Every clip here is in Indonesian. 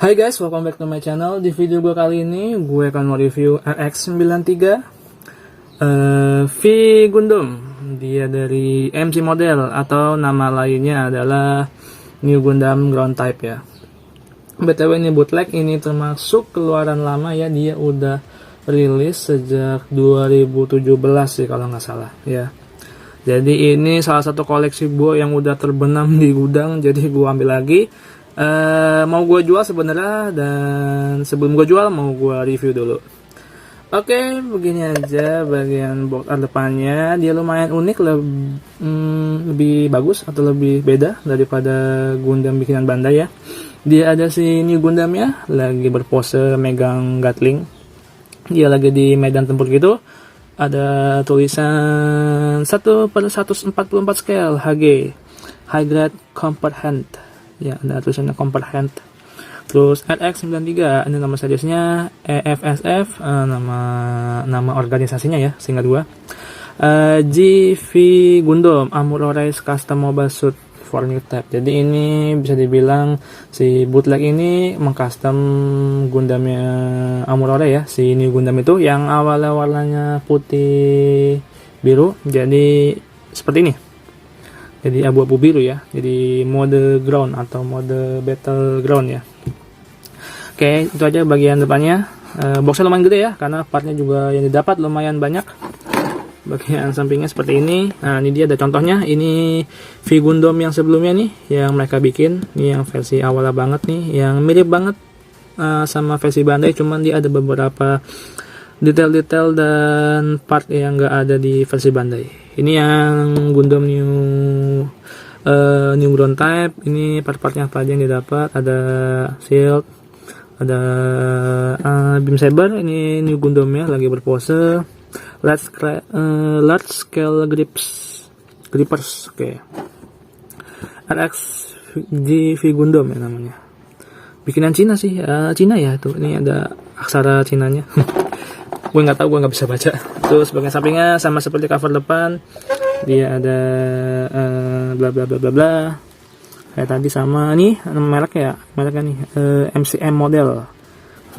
Hai guys, welcome back to my channel. Di video gue kali ini, gue akan mereview RX93 V Gundam. Dia dari MC model atau nama lainnya adalah New Gundam Ground Type ya. BTW ini bootleg, ini termasuk keluaran lama ya. Dia udah rilis sejak 2017 sih kalau nggak salah ya. Jadi ini salah satu koleksi gue yang udah terbenam di gudang, jadi gue ambil lagi. Mau gue jual sebenarnya, dan sebelum gue jual mau gue review dulu. Oke, begini aja bagian box art depannya. Dia lumayan unik, lebih bagus atau lebih beda daripada Gundam bikinan Bandai ya. Dia ada si New Gundamnya lagi berpose megang Gatling. Dia lagi di medan tempur gitu. Ada tulisan 1/144 scale HG, High Grade Comprehend. Ya, ada tulisannya Comprehend. Terus RX93, ini nama seriesnya EFSF, nama organisasinya ya, singkat gua. GV Gundam Amuro-Rise Custom Mobile Suit for New Type. Jadi ini bisa dibilang si bootleg ini mengcustom Gundamnya Amuro-Rise ya, si New Gundam itu yang awalnya warnanya putih biru, jadi seperti ini. Jadi abu-abu biru ya, jadi mode ground atau mode battleground ya. Oke, itu aja bagian depannya. Boxnya lumayan gede ya, karena partnya juga yang didapat lumayan banyak. Bagian sampingnya seperti ini. Nah, ini dia ada contohnya. Ini V Gundam yang sebelumnya nih, yang mereka bikin. Ini yang versi awalnya banget nih, yang mirip banget sama versi Bandai, cuman dia ada beberapa detail-detail dan part yang nggak ada di versi Bandai. Ini yang Gundam New Ground Type. Ini part-partnya apa aja yang didapat. Ada shield, ada beam saber. Ini New Gundamnya lagi berpose. Large scale grippers. Oke. RX GV Gundam ya namanya. Bikinan Cina sih. Cina ya tuh. Ini ada aksara Cinanya. Gue nggak tahu, gue nggak bisa baca. Terus bagian sampingnya sama seperti cover depan, dia ada bla bla bla bla bla kayak tadi. Sama nih mereknya nih MCM model,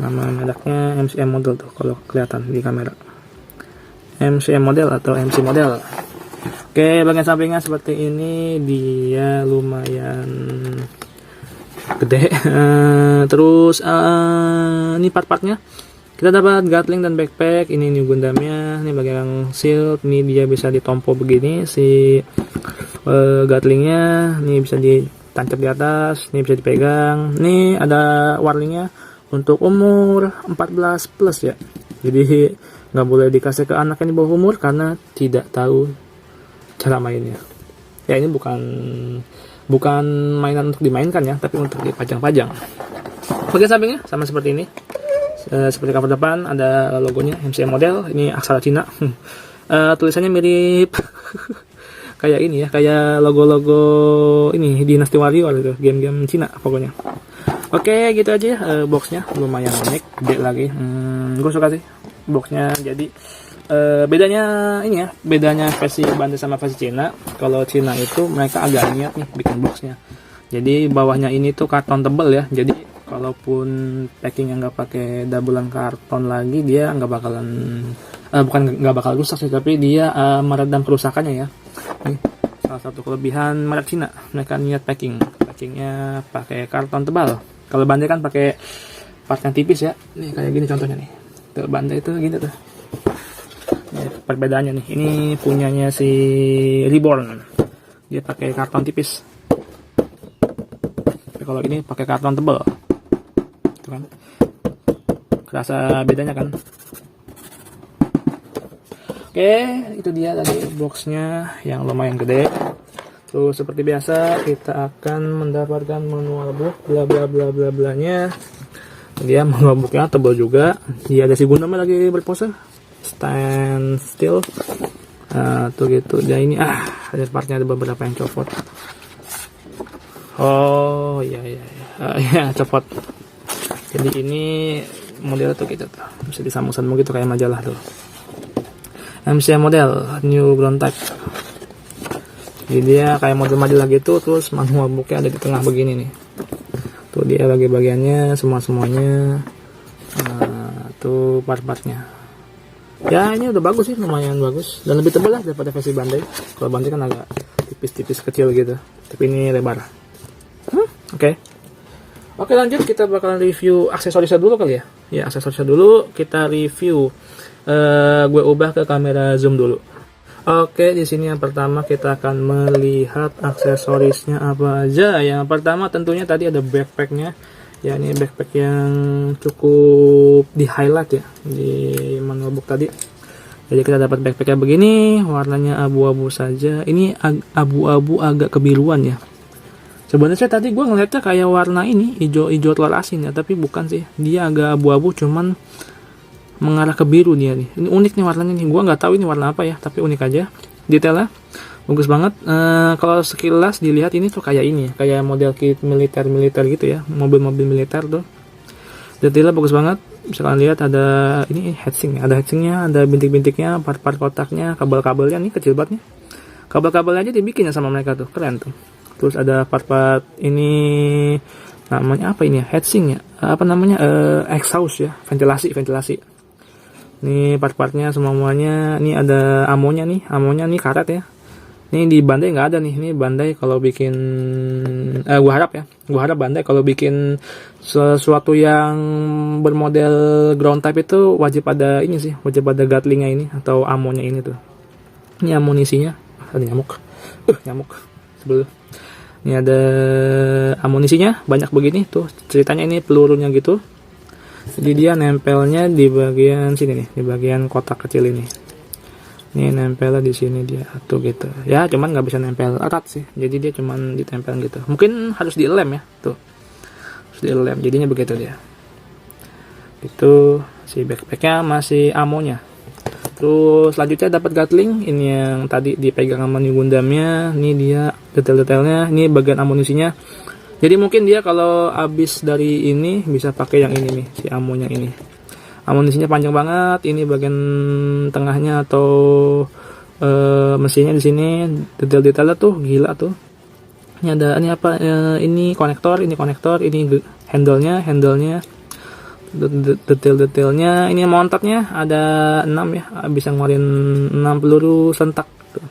nama mereknya MCM model tuh kalau kelihatan di kamera, MCM model atau MC model. Oke, bagian sampingnya seperti ini, dia lumayan gede. Terus ini part-partnya kita dapat Gatling dan backpack. Ini New Gundamnya. Ini bagian shield. Ini dia bisa ditompo begini si Gatlingnya. Ini bisa ditancap di atas. Ini bisa dipegang. Ini ada warningnya untuk umur 14 plus ya. Jadi nggak boleh dikasih ke anak yang di bawah umur karena tidak tahu cara mainnya. Ya, ini bukan mainan untuk dimainkan ya, tapi untuk dipajang-pajang. Bagian sampingnya sama seperti ini. Seperti cover depan ada logonya MCM model. Ini aksara Cina. Tulisannya mirip kayak ini ya, kayak logo-logo ini Dynasty Warrior gitu, game-game Cina pokoknya. Oke, gitu aja. Boxnya lumayan unik, gede lagi. Gue suka sih boxnya. Jadi bedanya ini ya, bedanya versi Bandai sama versi Cina. Kalau Cina itu mereka agak niat nih bikin boxnya. Jadi bawahnya ini tuh karton tebal ya. Jadi kalaupun packing yang nggak pakai doublean karton lagi, dia nggak bakalan nggak bakal rusak sih, tapi dia meredam kerusakannya ya. Ini salah satu kelebihan merek Cina, mereka niat packingnya pakai karton tebal. Kalau Bandai kan pakai part yang tipis ya. Nih kayak gini contohnya nih. Tuh, Bandai itu gini tuh. Ini perbedaannya nih. Ini punyanya si Reborn, dia pakai karton tipis. Tapi kalau ini pakai karton tebal. Kan kerasa bedanya kan. Oke, itu dia tadi boxnya yang lumayan gede. Terus seperti biasa kita akan mendapatkan manual book bla bla bla bla bla nya. Dia manual booknya tebal juga. Dia ada si Gundamnya lagi berpose stand still. Tuh gitu. Dan ini ada partnya, ada beberapa yang copot. Oh iya ya copot. Jadi ini model tuh gitu tuh, bisa disambung-sambung gitu kayak majalah tuh. MCM model New Ground Type. Jadi dia kayak model majalah gitu, terus manual booknya ada di tengah begini nih. Tuh dia bagiannya semuanya. Tuh part-partnya. Ya ini udah bagus sih, lumayan bagus dan lebih tebal lah daripada versi Bandai. Kalau Bandai kan agak tipis-tipis kecil gitu, tapi ini lebar. Oke, lanjut kita bakalan review aksesorisnya dulu kali ya. Ya aksesorisnya dulu kita review. Gue ubah ke kamera zoom dulu. Oke, di sini yang pertama kita akan melihat aksesorisnya apa aja. Yang pertama tentunya tadi ada backpacknya. Ya ini backpack yang cukup di highlight ya di manualbook tadi. Jadi kita dapat backpacknya begini, warnanya abu-abu saja. Ini abu-abu agak kebiruan ya. Sebenarnya tadi gue ngeliatnya kayak warna ini hijau telur asin ya, tapi bukan sih. Dia agak abu-abu cuman mengarah ke biru dia nih. Ini unik nih warnanya nih. Gua nggak tahu ini warna apa ya, tapi unik aja. Detailnya bagus banget. Kalau sekilas dilihat ini tuh kayak ini, kayak model kit militer gitu ya, mobil-mobil militer tuh. Detailnya bagus banget. Bisa kalian lihat ada ini heatsink, ada heatsinknya, ada bintik-bintiknya, part-part kotaknya, kabel-kabelnya nih kecil banget nih. Kabel-kabelnya aja dibikin ya sama mereka tuh, keren tuh. Terus ada part-part ini namanya apa ini ya? Heatsink ya? Apa namanya? Exhaust ya, ventilasi. Nih part-partnya semuanya. Ini ada amonya nih karet ya. Ini di Bandai nggak ada nih. Ini Bandai kalau bikin gua harap Bandai kalau bikin sesuatu yang bermodel ground type itu wajib ada ini sih, wajib ada gatlingnya ini atau amonya ini tuh. Ini amunisinya. Ada nyamuk sebelum. Ini ada amunisinya banyak begini tuh. Ceritanya ini pelurunya gitu. Jadi dia nempelnya di bagian sini nih, di bagian kotak kecil ini. Ini nempelnya di sini dia tuh gitu. Ya, cuman nggak bisa nempel erat sih. Jadi dia cuman ditempel gitu. Mungkin harus dilem ya, tuh. Harus dilem. Jadinya begitu dia. Itu si backpacknya masih amonya. Terus selanjutnya dapat gatling. Ini yang tadi dipegang sama New Gundamnya. Ini dia detail-detailnya. Ini bagian amunisinya. Jadi mungkin dia kalau habis dari ini bisa pakai yang ini nih, si amonya ini. Amunisinya panjang banget. Ini bagian tengahnya atau mesinnya di sini. Detail-detailnya tuh gila tuh. Ini ada ini apa? Ini konektor, ini handle-nya. Detail-detailnya. Ini mountatnya ada 6 ya. Bisa ngeluarin 6 peluru sentak. Tuh.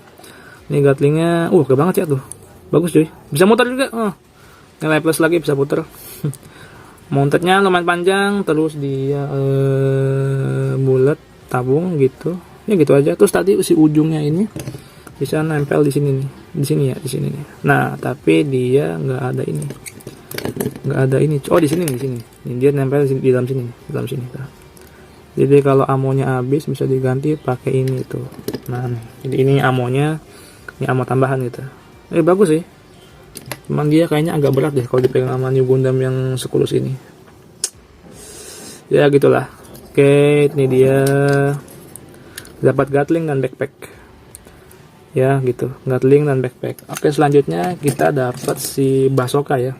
Ini gatlingnya, oke banget ya tuh. Bagus cuy. Bisa muter juga. Nilai plus lagi bisa puter. Mountednya lumayan panjang, terus dia bulat tabung gitu. Ya gitu aja. Terus tadi si ujungnya ini bisa nempel di sini nih. Di sini nih. Nah, tapi dia nggak ada ini. Oh, di sini. Ini dia nempel di dalam sini. Jadi kalau amonya habis bisa diganti pakai ini tuh. Nah, jadi ini amonya, ini amo tambahan gitu. Bagus sih. Cuman dia kayaknya agak berat deh kalau dipegang sama New Gundam yang sekulus ini. Ya gitulah. Oke, ini dia dapat gatling dan backpack. Ya gitu, gatling dan backpack. Oke, selanjutnya kita dapat si Basoka ya.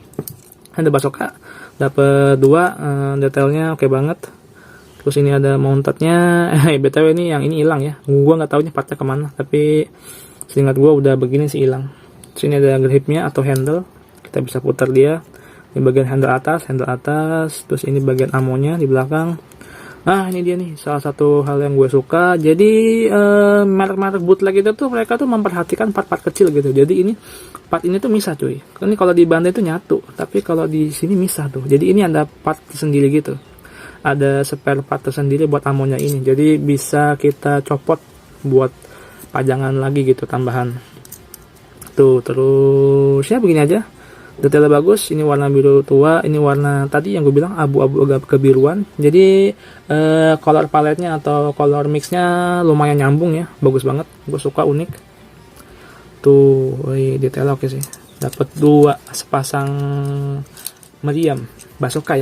Ada Basoka, dapat 2, detailnya oke banget. Terus ini ada mountednya. BTW ini yang ini hilang ya. Gua nggak tahu ini partnya kemana, tapi seingat gua udah begini sih hilang. Sini ada gripnya atau handle, kita bisa putar dia. Ini bagian handle atas, terus ini bagian amonya di belakang. Nah ini dia nih salah satu hal yang gue suka. Jadi merek-merek bootleg itu tuh mereka tuh memperhatikan part-part kecil gitu. Jadi ini part ini tuh misah cuy. Ini kalau di Bandai itu nyatu, tapi kalau di sini misah tuh. Jadi ini ada part sendiri gitu. Ada spare part tersendiri buat amonya ini. Jadi bisa kita copot buat pajangan lagi gitu tambahan. Tuh, terus ya begini aja. Detailnya bagus. Ini warna biru tua. Ini warna tadi yang gue bilang abu-abu agak kebiruan. Jadi color paletnya atau color mixnya lumayan nyambung ya. Bagus banget. Gue suka, unik. Tuh, detailnya oke sih. Dapat 2 sepasang meriam. Basoka.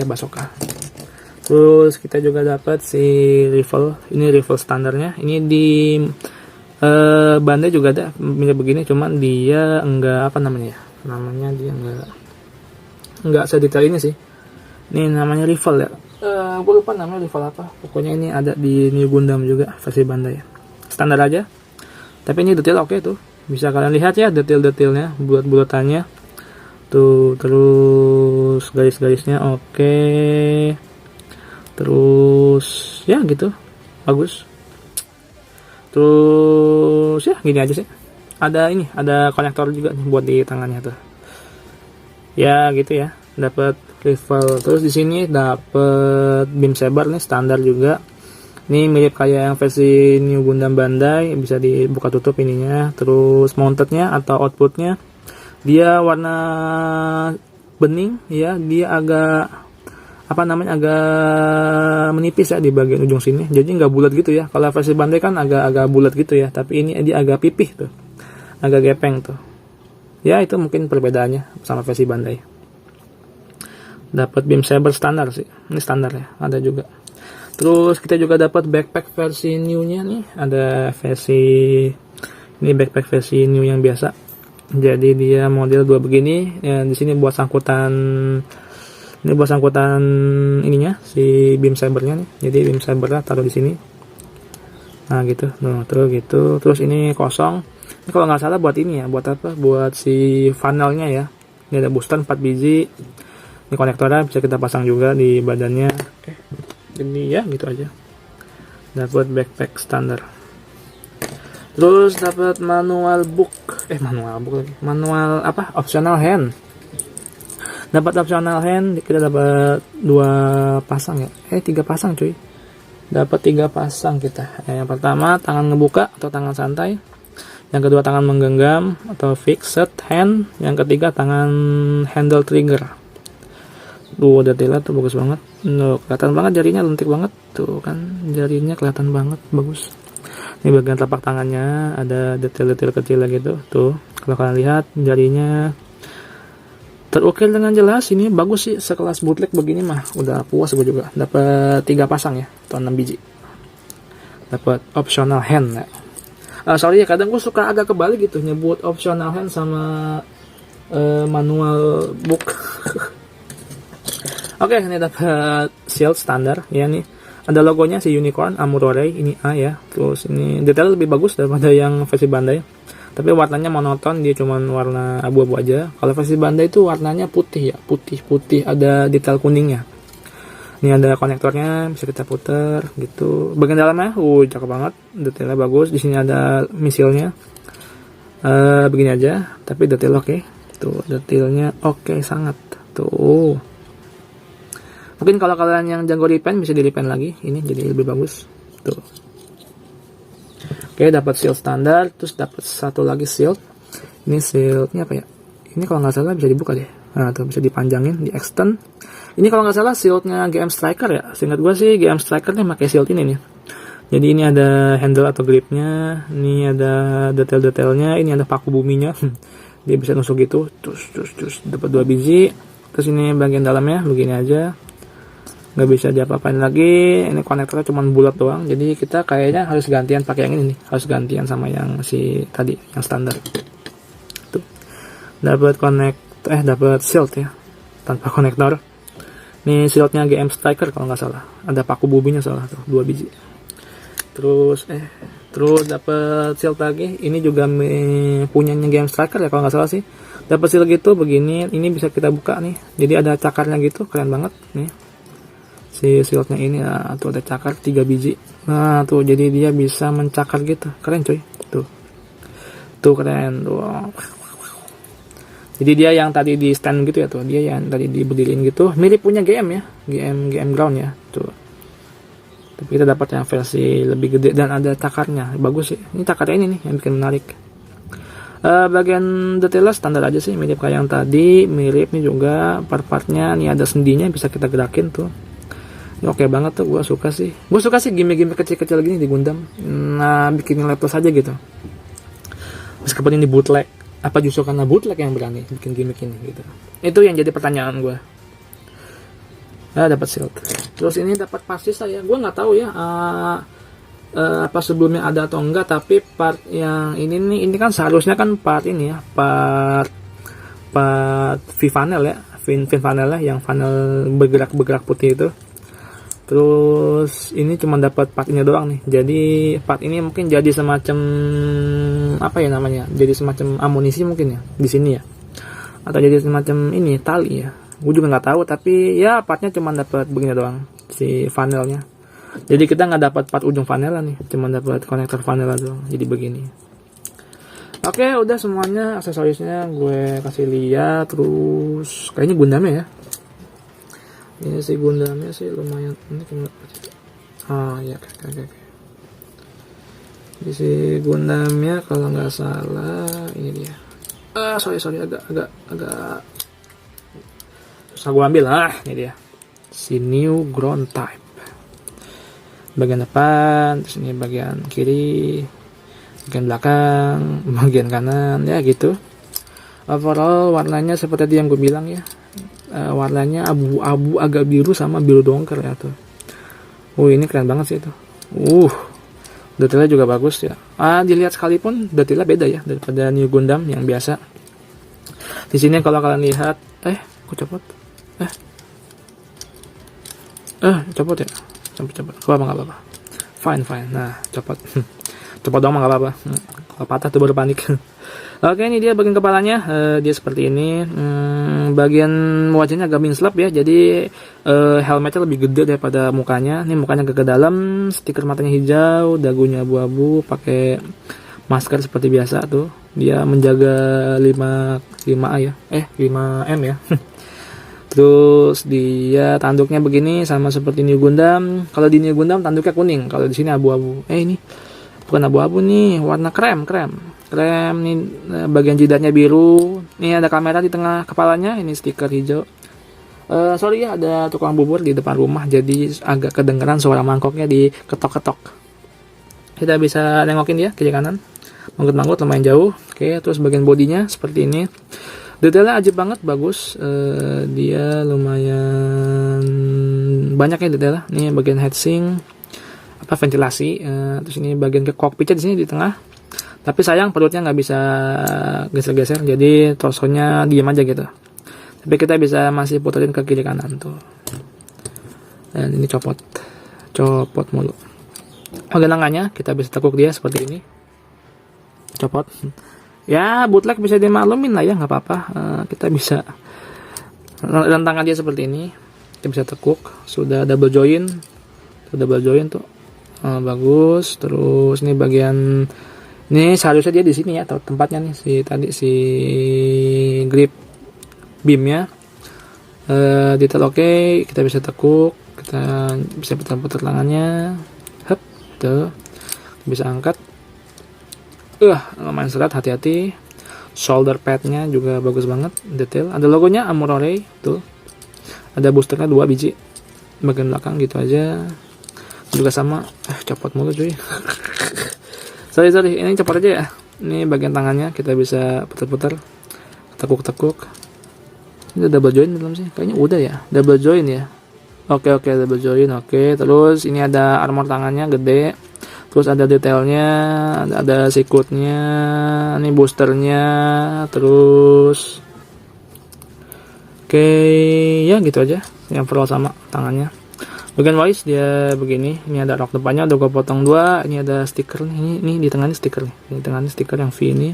Terus kita juga dapat si rifle. Ini rifle standarnya. Ini di Bandai juga ada mirip begini, cuman dia enggak dia enggak sedetail ini sih. Ini namanya rifle ya. Gue lupa namanya rifle apa. Pokoknya ini ada di New Gundam juga versi Bandai. Standar aja. Tapi ini detail oke tuh. Bisa kalian lihat ya detail-detailnya, bulat-bulatannya. Tuh, terus garis-garisnya oke. Terus ya gitu, bagus. Terus ya gini aja sih. Ada konektor juga nih buat di tangannya tuh. Ya gitu ya, dapat rival. Terus di sini dapat beam saber nih, standar juga. Ini mirip kayak yang versi New Gundam Bandai, bisa dibuka tutup ininya. Terus mountednya atau outputnya dia warna bening ya, dia agak agak menipis ya di bagian ujung sini, jadi nggak bulat gitu ya. Kalau versi Bandai kan agak bulat gitu ya, tapi ini dia agak pipih tuh, agak gepeng tuh ya. Itu mungkin perbedaannya sama versi Bandai. Dapat beam saber standar sih, ini standar ya, ada juga. Terus kita juga dapat backpack versi new-nya nih, ada ini backpack versi new yang biasa. Jadi dia model 2 begini ya. Di sini buat sangkutan, ininya si beam sabernya nih. Jadi beam sabernya taruh di sini. Nah gitu, terus gitu. Terus ini kosong. Ini kalau nggak salah buat ini ya, buat apa? Buat si funnelnya ya. Ini ada booster 4 biji. Ini konektornya bisa kita pasang juga di badannya. Ini ya gitu aja. Dapat backpack standar. Terus dapat manual optional hand. Dapat optional hand, kita dapat 2 pasang ya. 3 pasang cuy. Dapat 3 pasang kita. Yang pertama tangan ngebuka atau tangan santai. Yang kedua tangan menggenggam atau fixed hand. Yang ketiga tangan handle trigger. Detailnya tuh bagus banget. Kelihatan banget jarinya, lentik banget. Tuh kan jarinya kelihatan banget, bagus. Ini bagian telapak tangannya ada detail-detail kecil gitu. Tuh, kalau kalian lihat jarinya terukir dengan jelas. Ini bagus sih, sekelas bootleg begini mah udah puas gue juga. Dapat 3 pasang ya, atau 6 biji. Dapat optional hand ya. Sorry ya, kadang gue suka agak kebalik gitu nyebut optional hand sama manual book. Oke, ini dapat shield standar ya nih. Ada logonya si Unicorn Amurore, ini A ya. Terus ini detail lebih bagus daripada yang versi Bandai. Tapi warnanya monoton, dia cuman warna abu-abu aja. Kalau versi Bandai itu warnanya putih ya, putih ada detail kuningnya. Ini ada konektornya, bisa kita putar gitu. Bagian dalamnya, cakep banget, detailnya bagus. Di sini ada misilnya. Begini aja, tapi detail oke. Tuh, detailnya oke sangat. Tuh. Mungkin kalau kalian yang jago repaint bisa di repaint lagi, ini jadi lebih bagus. Tuh. Oke, dapat shield standar, terus dapat satu lagi shield. Ini shieldnya apa ya? Ini kalau nggak salah bisa dibuka deh. Nah, tuh bisa dipanjangin, di extend. Ini kalau nggak salah shieldnya GM Striker ya. Seingat gue sih GM Striker nih pakai shield ini nih. Jadi ini ada handle atau gripnya, ini ada detail-detailnya, ini ada paku buminya. Dia bisa nusuk gitu, terus dapat 2 biji. Terus ini bagian dalamnya begini aja. Nggak bisa diapa-apain lagi. Ini konektornya cuma bulat doang, jadi kita kayaknya harus gantian pakai yang ini nih, harus gantian sama yang si tadi yang standar. Tuh dapat dapat shield ya tanpa konektor. Ini shieldnya GM Striker kalau nggak salah, ada paku bubinya salah tuh 2 biji. Terus dapat shield lagi, ini juga punyanya GM Striker ya kalau nggak salah sih. Dapat shield gitu begini, ini bisa kita buka nih, jadi ada cakarnya gitu, keren banget nih. Si shieldnya ini tuh ada cakar 3 biji. Nah tuh jadi dia bisa mencakar gitu, keren coy. Tuh keren tuh. Jadi dia yang tadi di stand gitu ya tuh, dia yang tadi diberdiriin gitu, mirip punya GM ya, GM Ground ya tuh. Tapi kita dapat yang versi lebih gede dan ada cakarnya, bagus sih. Ini cakarnya ini nih yang bikin menarik. Bagian detailnya standar aja sih, mirip kayak yang tadi, mirip nih juga part-partnya. Nih ada sendinya bisa kita gerakin tuh. Ini oke banget tuh, gue suka sih gimmick-gimmick kecil-kecil gini di Gundam. Nah, bikin nilai plus aja gitu. Meskipun ini bootleg, apa justru karena bootleg yang berani bikin gimmick ini gitu. Itu yang jadi pertanyaan gue. Dapat shield. Terus ini dapat pasti saya, gue nggak tahu ya apa sebelumnya ada atau enggak, tapi part yang ini kan seharusnya kan part ini ya, part V-funnel ya, fin funnel yang funnel bergerak putih itu. Terus ini cuma dapat part ini doang nih. Jadi part ini mungkin jadi semacam apa ya namanya? Jadi semacam amunisi mungkin ya di sini ya. atau jadi semacam ini tali ya. Gue juga nggak tahu, tapi ya partnya cuma dapat begini doang si funnelnya. Jadi kita nggak dapat part ujung funnel nih, cuma dapat konektor funnel doang. Jadi begini. Oke, udah semuanya aksesorisnya gue kasih lihat. Terus kayaknya Gundamnya ya. Ini si Gundamnya sih lumayan. Ini cuma ya oke. Di si Gundamnya kalau nggak salah ini dia. Sorry agak susah gue ambil. Ini dia si New Ground Type. Bagian depan, terus ini bagian kiri, bagian belakang, bagian kanan, ya gitu. Overall warnanya seperti yang gue bilang ya, warnanya abu-abu agak biru sama biru dongker ya tuh. Ini keren banget sih itu. Detailnya juga bagus ya. Dilihat sekalipun detailnya beda ya daripada New Gundam yang biasa. Di sini kalau kalian lihat, kok copot? Copot ya. Cepet. Gak apa-apa. Fine. Nah, copot. Copot doang nggak apa-apa. Kalau patah tuh baru panik. Oke, ini dia bagian kepalanya. Dia seperti ini. Bagian wajahnya agak minslap ya. Jadi helmetnya lebih gede daripada mukanya. Ini mukanya agak ke dalam. Stiker matanya hijau. Dagunya abu-abu. Pakai masker seperti biasa tuh. Dia menjaga 5A ya. 5M ya. Terus dia tanduknya begini sama seperti New Gundam. Kalau di New Gundam tanduknya kuning. Kalau di sini abu-abu. Ini bukan abu-abu nih, warna krem nih. Bagian jidatnya biru. Ini ada kamera di tengah kepalanya. Ini stiker hijau. Sorry ya, ada tukang bubur di depan rumah, jadi agak kedengeran suara mangkoknya di ketok-ketok. Kita bisa nengokin dia kiri kanan, manggut-manggut lumayan jauh. Oke, terus bagian bodinya seperti ini. Detailnya ajib banget, bagus. Dia lumayan banyak ya detailnya. Ini bagian heatsink, ventilasi. Terus ini bagian ke cockpitnya di sini di tengah. Tapi sayang perutnya nggak bisa geser-geser, jadi torsonya diam aja gitu. Tapi kita bisa masih puterin ke kiri kanan tuh. Dan ini copot mulu. Bagian lengannya kita bisa tekuk dia seperti ini. Copot. Ya, bootleg bisa dimaklumin lah ya, nggak apa-apa. Kita bisa rentangan dia seperti ini. Kita bisa tekuk. Sudah double join tuh. Bagus. Terus ini bagian ini seharusnya dia di sini ya, atau tempatnya nih si grip beamnya. Detail oke. Kita bisa tekuk. Kita bisa putar-putar tangannya. Tuh. Bisa angkat. Lumayan serat, hati-hati. Shoulder padnya juga bagus banget, detail. Ada logonya Amurore tuh. Ada boosternya 2 biji. Bagian belakang gitu aja. Juga sama. Copot mulu cuy. sorry. Ini copot aja ya. Ini bagian tangannya kita bisa putar-putar. Tekuk-tekuk. Ini double join belum sih? Kayaknya udah ya. Double join ya. Oke, double join. Oke, terus ini ada armor tangannya gede. Terus ada detailnya, ada sikutnya, ini boosternya, terus oke, ya gitu aja. Yang perlu sama tangannya. Bagian waist dia begini. Ini ada rok depannya udah gue potong 2. Ini ada stiker nih. Ini di tengahnya stiker nih. Di tengahnya stiker yang V ini.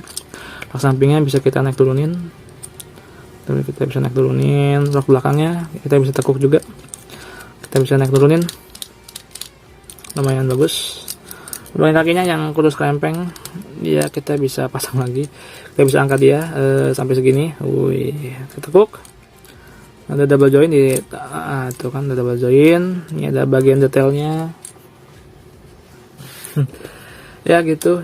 Rok sampingnya bisa kita naik turunin. Rok belakangnya kita bisa tekuk juga. Kita bisa naik turunin. Lumayan bagus. Bagian kakinya yang kurus kelempeng, ya kita bisa pasang lagi. Kita bisa angkat dia sampai segini. Ketekuk. Ada double join di tuh kan, ada double join. Ini ada bagian detailnya. Ya gitu.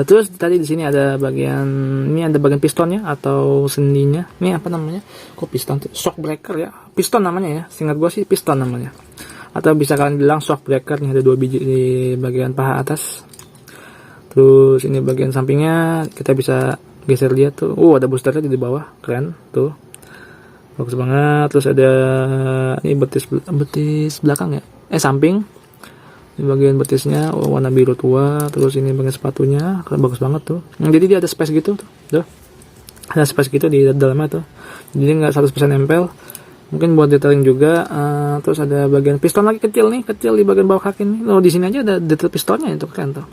Terus tadi di sini ada bagian pistonnya atau sendinya. Ini apa namanya? Kok piston? Shock breaker ya. Piston namanya ya. Seingat gue sih piston namanya. Atau bisa kalian bilang shock breaker. Ini ada 2 biji di bagian paha atas. Terus ini bagian sampingnya kita bisa geser dia tuh. Ada boosternya di bawah, keren tuh. Bagus banget. Terus ada ini betis belakang ya. Samping. Ini bagian betisnya warna biru tua. Terus ini bagian sepatunya, keren, bagus banget tuh. Jadi dia ada space gitu tuh. Ada space gitu di dalamnya tuh. Jadi nggak 100% nempel. Mungkin buat detailing juga. Terus ada bagian piston lagi kecil di bagian bawah kaki nih. Di sini aja ada detail pistonnya itu, keren tuh.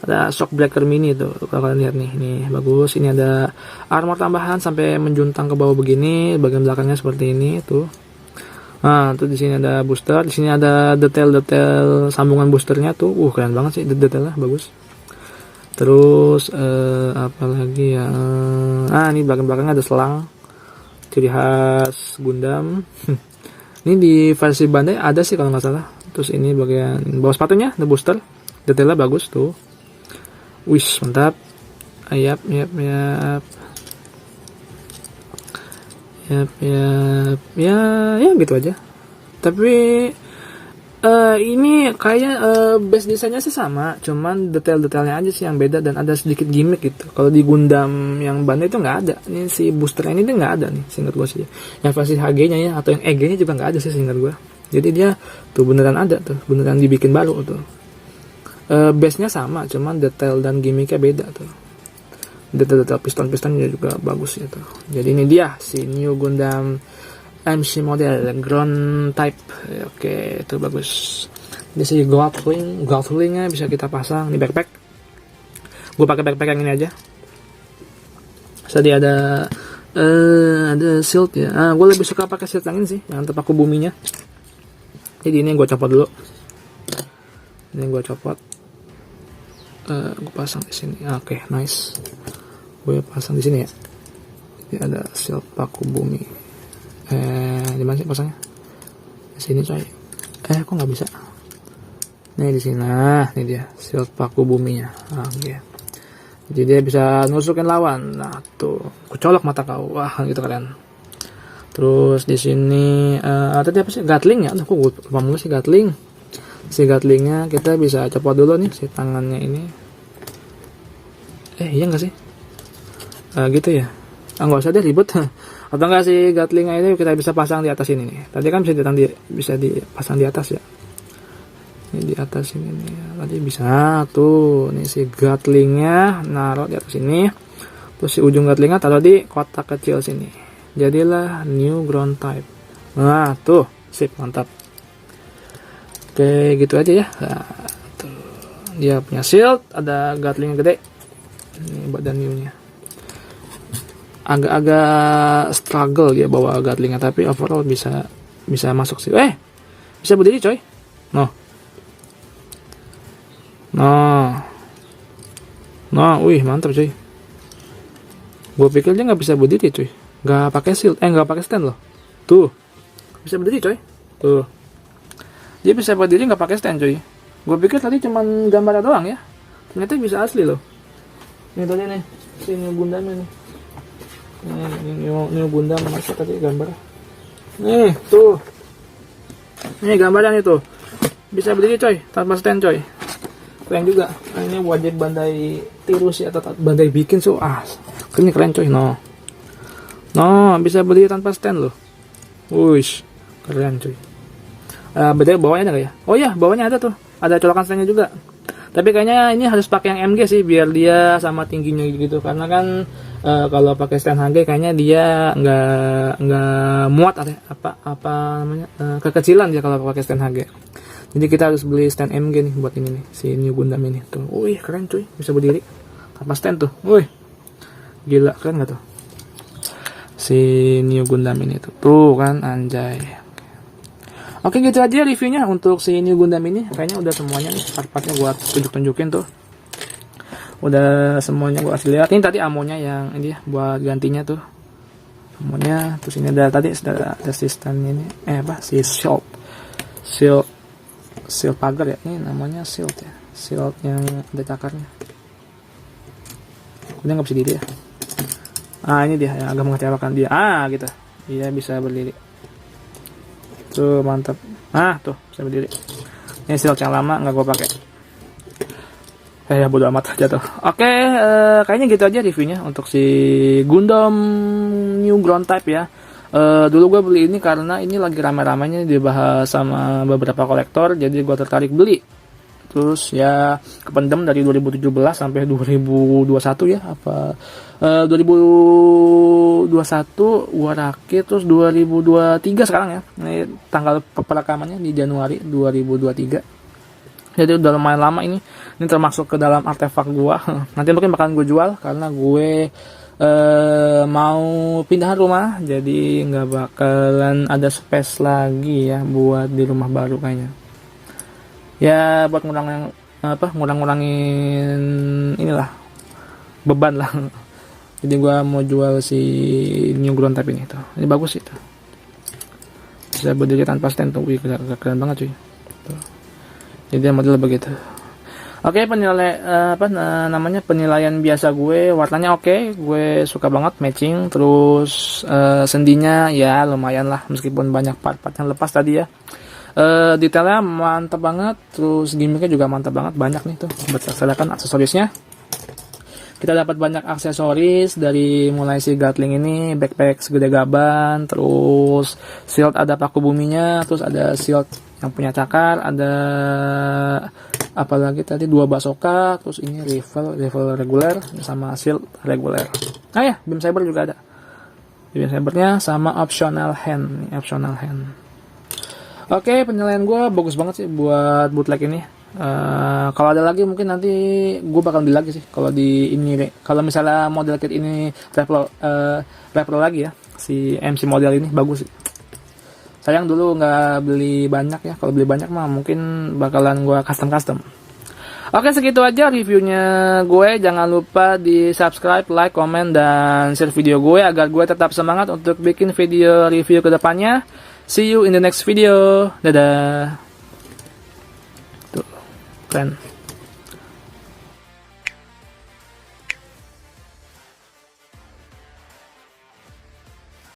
Ada Shockbreaker mini tuh, kalau kalian lihat nih, bagus. Ini ada armor tambahan sampai menjuntang ke bawah begini, bagian belakangnya seperti ini tuh. Nah, tuh di sini ada booster, di sini ada detail-detail sambungan boosternya tuh. Keren banget sih detailnya, bagus. Terus apa lagi ya? Ini belakang-belakangnya ada selang, ciri khas Gundam. Ini di versi Bandai ada sih kalau nggak salah. Terus ini bagian bawah sepatunya, ada booster, detailnya bagus tuh. Wis, mantap. Yap. Ya gitu aja. Tapi ini kayaknya base desainnya sih sama, cuman detail-detailnya aja sih yang beda dan ada sedikit gimmick gitu. Kalau di Gundam yang Bandai itu nggak ada. Ini si boosternya ini tuh nggak ada nih, seingat gue sih. Yang versi HG-nya ya atau yang EG-nya juga nggak ada sih seingat gue. Jadi dia tuh beneran ada tuh, beneran dibikin baru tuh. Base-nya sama, cuman detail dan gimmicknya beda tuh. Detail-detail piston-pistonnya juga bagus gitu. Jadi ini dia si New Gundam MC model ground type. Oke, itu bagus. Ini si Gatling-nya bisa kita pasang di backpack. Gue pakai backpack yang ini aja. Tadi ada shield ya. Gue lebih suka pakai shield yang ini sih, yang terpaku buminya. Jadi ini gue copot dulu. Ini gue copot. Gue pasang di sini. Oke, nice. Gue pasang di sini ya. Jadi ada shield paku bumi. Di mana sih pasangnya? Di sini coy. Kok nggak bisa? Nih di sini. Nah, ini dia shield paku buminya. Oke. Jadi dia bisa nusukin lawan. Nah, tuh. Kucolok mata kau. Wah, gitu keren. Terus di sini tadi apa sih? Gatling ya. Aduh, kok gue lupa mulu sih Gatling. Si Gatlingnya kita bisa copot dulu nih si tangannya ini. Iya nggak sih? Gitu ya. Nggak usah deh ribet. Atau enggak sih Gatlingnya ini kita bisa pasang di atas ini nih. Tadi kan bisa dipasang di atas ya. Ini di atas ini nih. Tadi bisa tuh. Nih si Gatlingnya naruh di atas ini. Terus si ujung Gatlingnya taruh di kotak kecil sini. Jadilah new ground type. Nah tuh, sip, mantap. Oke, gitu aja ya. Nah, tuh. Dia punya shield, ada Gatling yang gede. Ini badan new-nya. Agak-agak struggle dia bawa Gatlingnya, tapi overall bisa masuk sih. Bisa berdiri coy. Wih mantap coy. Gue pikir dia nggak bisa berdiri coy. Nggak pakai shield, nggak pakai stand loh. Tuh, bisa berdiri coy. Tuh. Dia bisa berdiri nggak pakai stand coy. Gue pikir tadi cuman gambar doang ya. Ternyata bisa asli loh. Ini tadi nih, si New Gundam ini. Ini New Gundam masa tadi gambar. Nih, tuh. Ini gambarnya tuh. Bisa berdiri coy, tanpa stand coy. Keren juga. Ini wajib Bandai tiru sih atau Bandai bikin so. Ini keren coy. Bisa berdiri tanpa stand loh. Wush, keren coy. Beda bawahnya ada nggak ya? Oh ya, bawahnya ada tuh. Ada colokan standnya juga. Tapi kayaknya ini harus pakai yang MG sih biar dia sama tingginya gitu. Karena kan kalau pakai stand HG kayaknya dia nggak muat apa namanya kekecilan dia kalau pakai stand HG. Jadi kita harus beli stand MG nih buat ini nih si New Gundam ini tuh. Wih keren cuy, bisa berdiri tanpa stand tuh. Wih gila, keren nggak tuh si New Gundam ini tuh kan anjay. Oke gitu aja reviewnya untuk si New Gundam ini. Kayaknya udah semuanya nih part-partnya gua tunjukin tuh. Udah semuanya gua kasih lihat. Ini tadi amonya yang ini ya buat gantinya tuh. Amonya terus ini ada tadi ada sistem ini si shield pagar ya. Ini namanya shield ya. Shield yang ada cakarnya. Udah nggak bisa diri ya. Ini dia yang agak mengecewakan dia. Gitu. Dia bisa berdiri. Tuh mantap. Tuh bisa berdiri. Ini shield yang lama nggak gue pakai. Ya bodo amat jatuh. Oke, kayaknya gitu aja reviewnya untuk si Gundam New Ground Type ya. Dulu gue beli ini karena ini lagi rame-ramenya dibahas sama beberapa kolektor, jadi gue tertarik beli. Terus ya kependem dari 2017 sampai 2021 ya, 2021 gua rakit, terus 2023 sekarang ya. Ini tanggal perekamannya di Januari 2023. Jadi udah lumayan lama ini termasuk ke dalam artefak gua. Nanti mungkin bakalan gue jual karena gue mau pindahan rumah, jadi nggak bakalan ada space lagi ya buat di rumah baru kayaknya. Ya buat ngurangin inilah beban lah. Jadi gua mau jual si New Ground Type ini tuh. Ini bagus itu. Bisa berdiri tanpa stand tuh, keren banget cuy. Tuh. Jadi model begitu. Oke, penilaian biasa gue, warnanya oke, gue suka banget matching, terus sendinya ya lumayan lah meskipun banyak part-part yang lepas tadi ya. Detailnya mantap banget, terus gimmicknya juga mantap banget, banyak nih tuh berdasarkan aksesorisnya. Kita dapat banyak aksesoris dari mulai si Gatling ini, backpack segede gaban, terus shield ada paku buminya, terus ada shield yang punya cakar, ada apalagi tadi 2 basoka, terus ini rifle reguler sama shield reguler. Ah ya, beam saber juga ada. Beam sabernya sama optional hand. Oke, penilaian gue bagus banget sih buat bootleg ini. Kalau ada lagi mungkin nanti gue bakal beli lagi sih. Kalau di ini, kalau misalnya model kit ini repro lagi ya, si MC model ini bagus sih. Sayang dulu nggak beli banyak ya. Kalau beli banyak mah mungkin bakalan gue custom. Oke, segitu aja reviewnya gue. Jangan lupa di subscribe, like, komen, dan share video gue agar gue tetap semangat untuk bikin video review ke depannya. See you in the next video. Dadah. Tuh, keren.